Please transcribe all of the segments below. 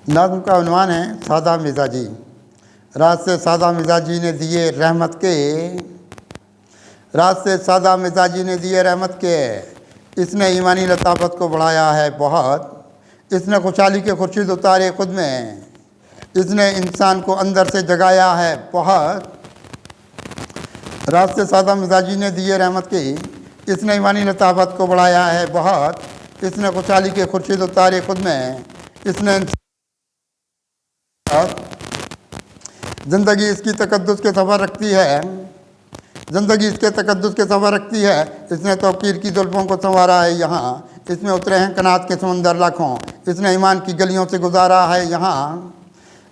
नज़्म का उन्वान है सादा मिजाजी। रात से सादा मिजाजी ने दिए रहमत के, रात से सादा मिजाजी ने दिए रहमत के। इसने ईमानी लताफत को बढ़ाया है बहुत, इसने खुशहाली के खुर्शीद उतारे खुद में, इसने इंसान को अंदर से जगाया है बहुत। रात से सादा मिजाजी ने दिए रहमत के, इसने ईमानी लताफत को बढ़ाया है बहुत, इसने खुशहाली के खुर्शीद उतारे खुद में, इसने ज़िंदगी इसकी तकद्दुस के सफ़र रखती है, ज़िंदगी इसके तकद्दुस के सफ़र रखती है। इसने तौकीर की जुल्फ़ों को संवारा है यहाँ, इसमें उतरे हैं कनात के समंदर लाखों, इसने ईमान की गलियों से गुजारा है यहाँ।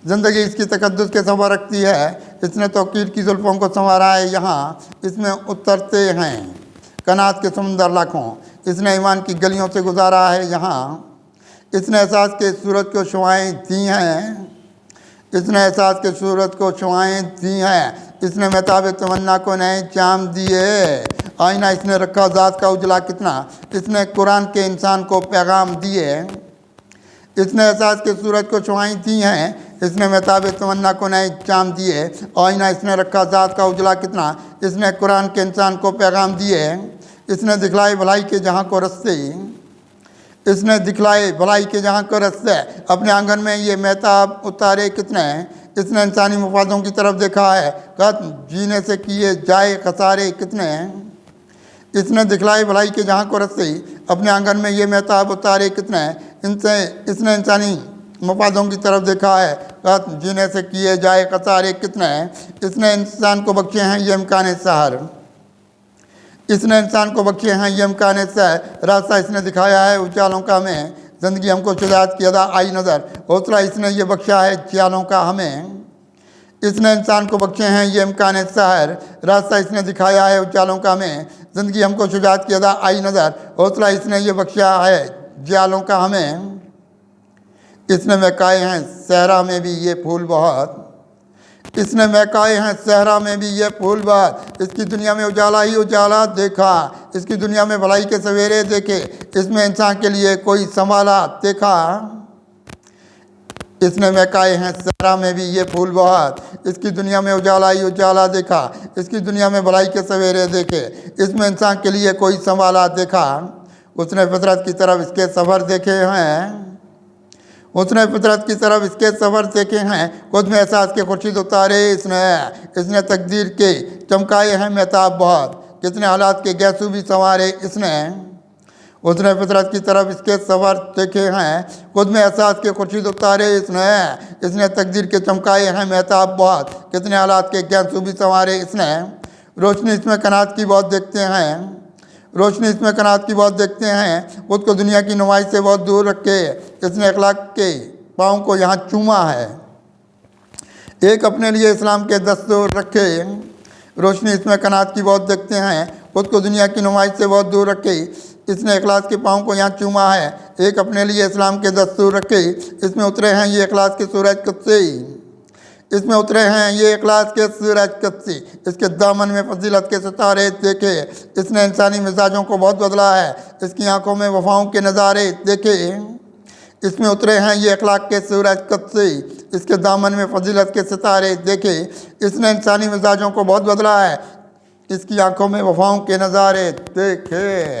ज़िंदगी इसकी तकद्दुस के सफ़र रखती है, इसने तौकीर की जुल्फ़ों को संवारा है यहाँ, इसमें उतरते हैं कनात के समंदर लाखों, इसने ईमान की गलियों से गुजारा है यहाँ। इसने एहसास के सूरज को शुआएँ दी हैं, इसने एहसास के सूरज को शुआएँ दी हैं, इसने महताब तमन्ना को नए चाम दिए। आईना इसने रखा ज़ात का उजला कितना, इसने कुरान के इंसान को पैगाम दिए। इसने एहसास के सूरज को शुआएँ दी हैं, इसने महताब तमन्ना को नए चाम दिए। आईना इसने रखा ज़ात का उजला कितना, इसने कुरान के इंसान को पैगाम दिए। इसने दिखलाए भलाई के जहाँ को रस्ते, इसने दिखलाए भलाई के जहाँ को रस्ते, अपने आंगन में ये महताब उतारे कितने। इसने इंसानी मफादों की तरफ देखा है, खत्म जीने से किए जाए खसारे कितने। इसने दिखलाए भलाई के जहाँ को रस्ते, अपने आंगन में ये महताब उतारे कितने। इसने इंसानी मफादों की तरफ देखा है, खत्म जीने से किए जाए खसारे कितने। इसने इंसान को बख्शे हैं ये इम्कान सहर, इसने इंसान को बख्शे हैं ये इम्कान सहर। रास्ता इसने दिखाया है उजालों का हमें, ज़िंदगी हमको शुजाअत की अदा आई नज़र। हौसला इसने ये बख्शा है जियालों का हमें, इसने इंसान को बख्शे हैं ये इम्कान सहर। रास्ता इसने दिखाया है उजालों का हमें, ज़िंदगी हमको शुजाअत की अदा आई नज़र। हौसला इसने ये बख्शा है जियालों का हमें। इसने महकाए हैं सहरा में भी ये फूल बहुत, इसने महकाए हैं सहरा में भी ये फूल बहुत। इसकी दुनिया में उजाला ही उजाला देखा, इसकी दुनिया में भलाई के सवेरे देखे, इसमें इंसान के लिए कोई संभाला देखा। इसने महकाए हैं सहरा में भी ये फूल बहुत, इसकी दुनिया में उजाला ही उजाला देखा, इसकी दुनिया में भलाई के सवेरे देखे, इसमें इंसान के लिए कोई संभाला देखा। उसने फितरत की तरफ इसके सफ़र देखे हैं, उसने फितरत की तरफ इसके सफ़र देखे हैं, खुद में एहसास के खुर्शीद उतारे इसने तकदीर के चमकाए हैं महताब बहुत, कितने हालात के गैसू भी संवारे इसने। उसने फितरत की तरफ इसके सफ़र देखे हैं, खुद में एहसास के खुर्शीद उतारे इसने तकदीर के चमकाए हैं महताब बहुत, कितने हालात के गैसू भी संवारे इसने। रोशनी इसमें कनात की बहुत देखते हैं, रोशनी इसमें कनात की बहुत देखते हैं, खुद को दुनिया की नुमाइश से बहुत दूर रखे, इसने अखलाक के पाँव को यहाँ चूमा है, एक अपने लिए इस्लाम के दस्तूर रखे। रोशनी इसमें कनात की बहुत देखते हैं, खुद को दुनिया की नुमाइश से बहुत दूर रखे, इसने अखलाक के पाँव को यहाँ चूमा है, एक अपने लिए इस्लाम के दस्तूर रखे। इसमें उतरे हैं ये अखलाक के सूरज कत्से, इसमें उतरे हैं ये इखलास के सूरज कत्सी, इसके दामन में फजीलत के सितारे देखे। इसने इंसानी मिजाजों को बहुत बदला है, इसकी आंखों में वफाओं के नज़ारे देखे। इसमें उतरे हैं ये अखलाक के सूरज कत्सी, इसके दामन में फजीलत के सितारे देखे। इसने इंसानी मिजाजों को बहुत बदला है, इसकी आंखों में वफाओं के नज़ारे देखे।